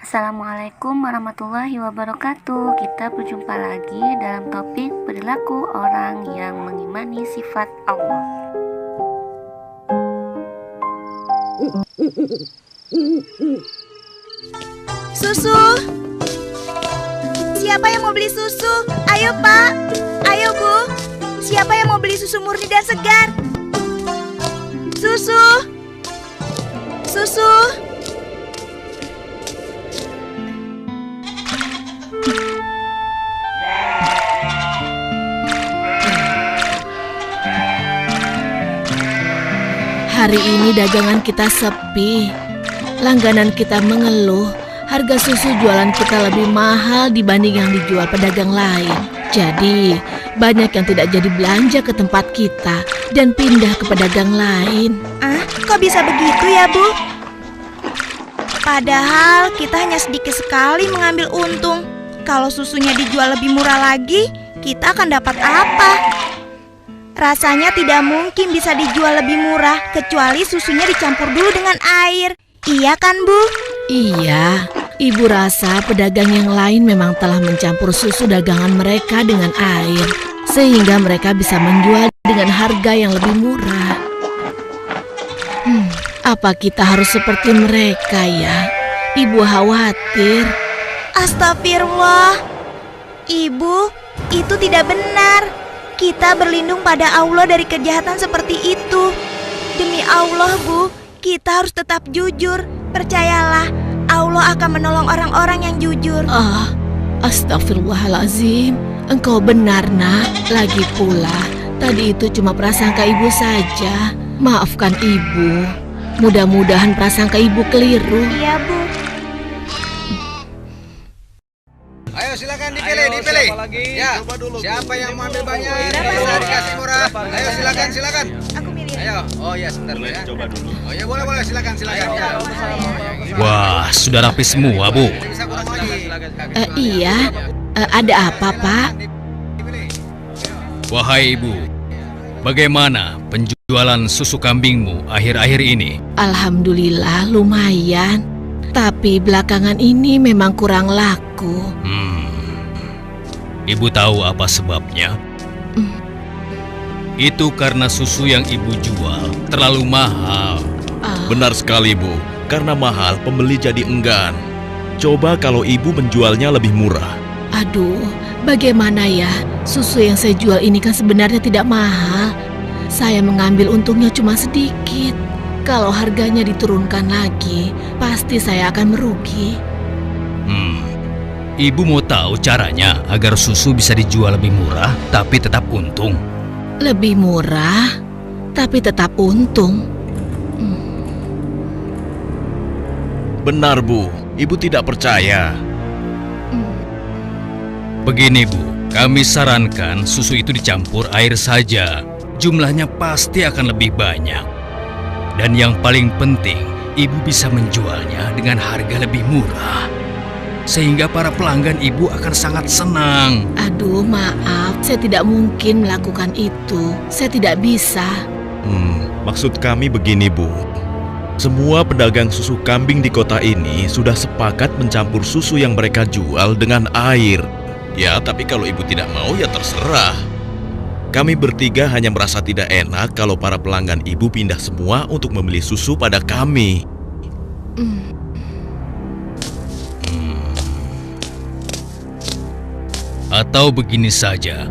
Assalamualaikum warahmatullahi wabarakatuh. Kita berjumpa lagi dalam topik perilaku orang yang mengimani sifat Allah. Susu. Siapa yang mau beli susu? Ayo Pak. Ayo Bu. Siapa yang mau beli susu murni dan segar? Susu. Susu. Hari ini dagangan kita sepi. Langganan kita mengeluh, harga susu jualan kita lebih mahal dibanding yang dijual pedagang lain. Jadi, banyak yang tidak jadi belanja ke tempat kita dan pindah ke pedagang lain. Kok bisa begitu ya Bu? Padahal kita hanya sedikit sekali mengambil untung. Kalau susunya dijual lebih murah lagi, kita akan dapat apa? Rasanya tidak mungkin bisa dijual lebih murah kecuali susunya dicampur dulu dengan air. Iya kan Bu? Iya, Ibu rasa pedagang yang lain memang telah mencampur susu dagangan mereka dengan air, sehingga mereka bisa menjual dengan harga yang lebih murah. Apa kita harus seperti mereka ya? Ibu khawatir. Astagfirullah. Ibu, itu tidak benar. Kita berlindung pada Allah dari kejahatan seperti itu. Demi Allah Bu, kita harus tetap jujur. Percayalah, Allah akan menolong orang-orang yang jujur. Astagfirullahalazim. Engkau benar nak. Lagi pula, tadi itu cuma prasangka ibu saja. Maafkan ibu. Mudah-mudahan prasangka ibu keliru. Iya Bu. Ayo silakan dipilih. Siapa lagi? Ya, coba dulu. siapa yang mau ambil banyak? Berapa? Bisa dikasih murah. Ayo silakan. Aku milih. Ayo. Oh ya, sebentar Bu ya. Coba dulu. Oh ya, boleh silakan ya. Wah, sudah rapi semua, Bu. Bisa kurang lagi. Iya, ada apa Pak? Wahai Ibu, bagaimana penjualan susu kambingmu akhir-akhir ini? Alhamdulillah lumayan. Tapi belakangan ini memang kurang laku. Ibu tahu apa sebabnya? Itu karena susu yang Ibu jual terlalu mahal. Benar sekali Bu, karena mahal pembeli jadi enggan. Coba kalau ibu menjualnya lebih murah. Aduh, bagaimana ya? Susu yang saya jual ini kan sebenarnya tidak mahal. Saya mengambil untungnya cuma sedikit. Kalau harganya diturunkan lagi, pasti saya akan merugi. Ibu mau tahu caranya agar susu bisa dijual lebih murah tapi tetap untung. Lebih murah, tapi tetap untung. Benar Bu, ibu tidak percaya. Begini Bu, kami sarankan susu itu dicampur air saja. Jumlahnya pasti akan lebih banyak. Dan yang paling penting, Ibu bisa menjualnya dengan harga lebih murah. Sehingga para pelanggan Ibu akan sangat senang. Aduh, maaf, saya tidak mungkin melakukan itu. Saya tidak bisa. Maksud kami begini Bu. Semua pedagang susu kambing di kota ini sudah sepakat mencampur susu yang mereka jual dengan air. Ya, tapi kalau ibu tidak mau ya terserah. Kami bertiga hanya merasa tidak enak kalau para pelanggan ibu pindah semua untuk membeli susu pada kami. Atau begini saja,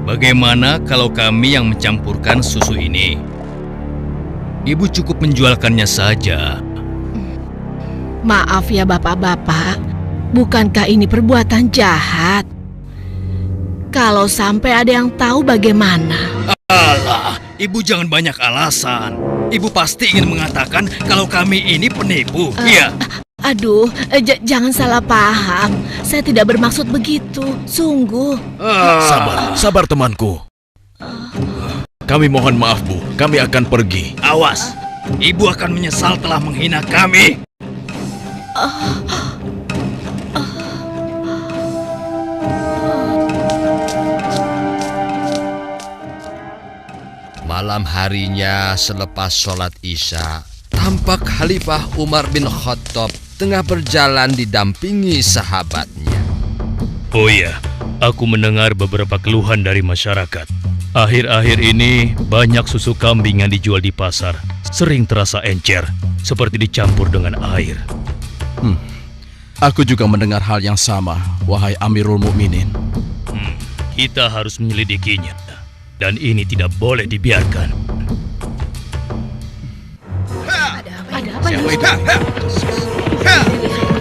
bagaimana kalau kami yang mencampurkan susu ini? Ibu cukup menjualkannya saja. Maaf ya bapak-bapak, bukankah ini perbuatan jahat? Kalau sampai ada yang tahu bagaimana? Alah, Ibu jangan banyak alasan. Ibu pasti ingin mengatakan kalau kami ini penipu, iya? Aduh, jangan salah paham. Saya tidak bermaksud begitu, sungguh. Sabar temanku. Kami mohon maaf Bu, kami akan pergi. Awas, Ibu akan menyesal telah menghina kami. Malam harinya selepas sholat Isya, tampak Khalifah Umar bin Khattab tengah berjalan didampingi sahabatnya. Oh ya, aku mendengar beberapa keluhan dari masyarakat. Akhir-akhir ini banyak susu kambing yang dijual di pasar sering terasa encer, seperti dicampur dengan air. Aku juga mendengar hal yang sama, wahai Amirul Mukminin. Kita harus menyelidikinya, dan ini tidak boleh dibiarkan. Ada apa nih?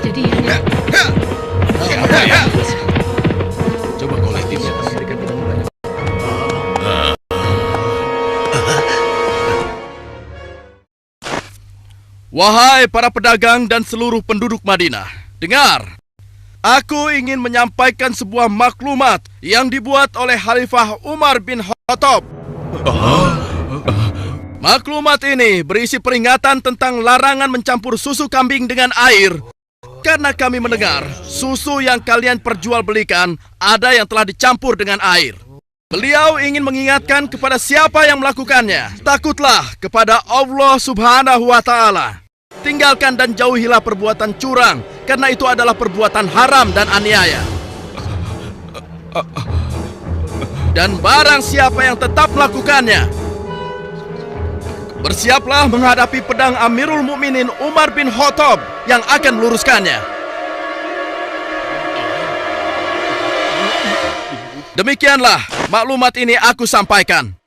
Jadi Coba kau lihat ini. Wahai para pedagang dan seluruh penduduk Madinah, dengar. Aku ingin menyampaikan sebuah maklumat yang dibuat oleh Khalifah Umar bin Khattab. Maklumat ini berisi peringatan tentang larangan mencampur susu kambing dengan air. Karena kami mendengar susu yang kalian perjualbelikan ada yang telah dicampur dengan air. Beliau ingin mengingatkan kepada siapa yang melakukannya. Takutlah kepada Allah Subhanahu wa Ta'ala. Tinggalkan dan jauhilah perbuatan curang, karena itu adalah perbuatan haram dan aniaya. Dan barang siapa yang tetap melakukannya, bersiaplah menghadapi pedang Amirul Mukminin Umar bin Khattab yang akan meluruskannya. Demikianlah maklumat ini aku sampaikan.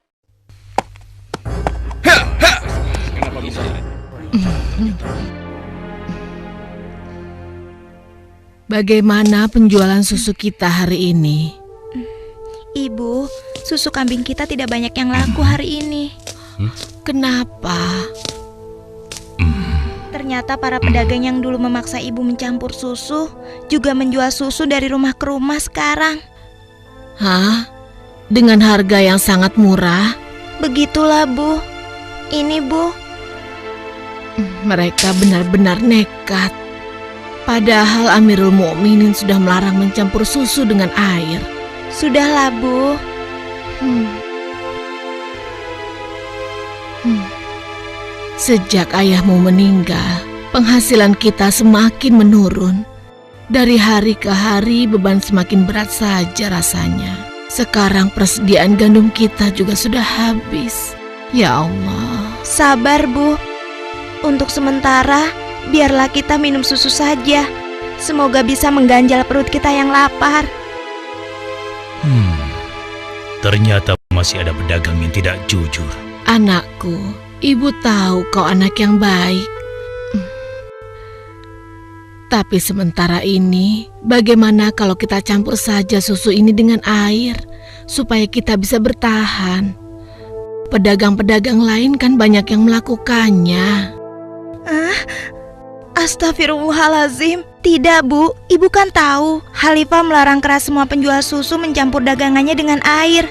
bagaimana penjualan susu kita hari ini? Ibu, susu kambing kita tidak banyak yang laku hari ini. Kenapa? Ternyata para pedagang yang dulu memaksa ibu mencampur susu juga menjual susu dari rumah ke rumah sekarang. Hah? Dengan harga yang sangat murah? Begitulah, Bu. Ini, Bu. Mereka benar-benar nekat. Padahal Amirul Mukminin sudah melarang mencampur susu dengan air. Sudahlah, Bu. Sejak ayahmu meninggal, penghasilan kita semakin menurun. Dari hari ke hari beban semakin berat saja rasanya. Sekarang persediaan gandum kita juga sudah habis. Ya Allah. Sabar, Bu. Untuk sementara, biarlah kita minum susu saja. Semoga bisa mengganjal perut kita yang lapar. Ternyata masih ada pedagang yang tidak jujur. Anakku, ibu tahu kau anak yang baik. Tapi sementara ini, bagaimana kalau kita campur saja susu ini dengan air, supaya kita bisa bertahan? Pedagang-pedagang lain kan banyak yang melakukannya. Astagfirullahalazim. Tidak, Bu. Ibu kan tahu Khalifah melarang keras semua penjual susu mencampur dagangannya dengan air.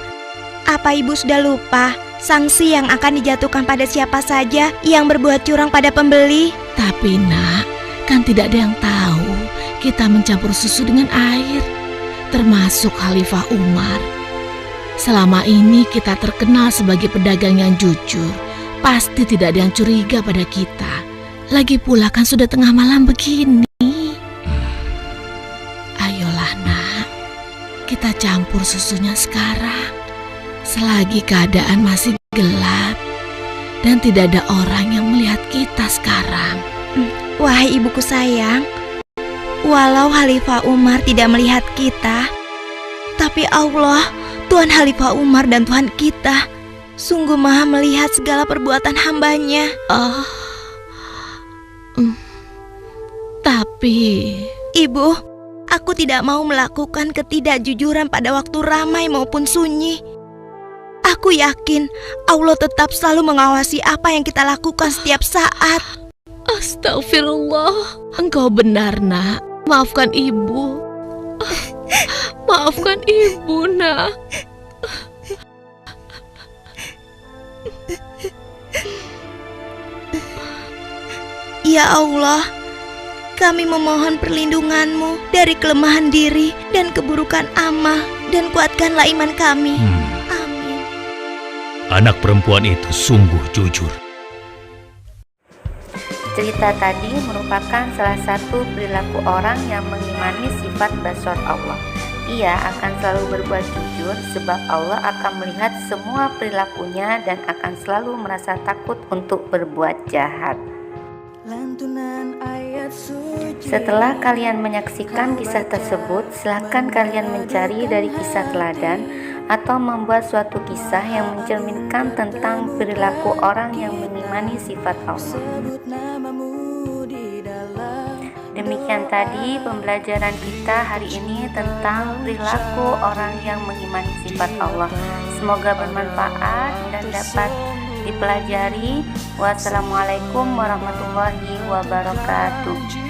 Apa ibu sudah lupa sanksi yang akan dijatuhkan pada siapa saja yang berbuat curang pada pembeli? Tapi nak, kan tidak ada yang tahu kita mencampur susu dengan air, termasuk Khalifah Umar. Selama ini kita terkenal sebagai pedagang yang jujur. Pasti tidak ada yang curiga pada kita. Lagi pula kan sudah tengah malam begini. Ayolah nak, kita campur susunya sekarang. Selagi keadaan masih gelap dan tidak ada orang yang melihat kita sekarang. Wahai ibuku sayang, walau Khalifah Umar tidak melihat kita, tapi Allah, Tuhan Khalifah Umar dan Tuhan kita, sungguh maha melihat segala perbuatan hambanya. Tapi Ibu, aku tidak mau melakukan ketidakjujuran pada waktu ramai maupun sunyi. Aku yakin Allah tetap selalu mengawasi apa yang kita lakukan setiap saat. Astagfirullah, engkau benar nak. Maafkan ibu. Maafkan ibu nak. Ya Allah, kami memohon perlindungan-Mu dari kelemahan diri dan keburukan amal, dan kuatkanlah iman kami. Amin. Anak perempuan itu sungguh jujur. Cerita tadi merupakan salah satu perilaku orang yang mengimani sifat basor Allah. Ia akan selalu berbuat jujur sebab Allah akan melihat semua perilakunya dan akan selalu merasa takut untuk berbuat jahat. Setelah kalian menyaksikan kisah tersebut, silakan kalian mencari dari kisah teladan atau membuat suatu kisah yang mencerminkan tentang perilaku orang yang mengimani sifat Allah. Demikian tadi pembelajaran kita hari ini tentang perilaku orang yang mengimani sifat Allah. Semoga bermanfaat dan dapat dipelajari. Wassalamualaikum warahmatullahi wabarakatuh.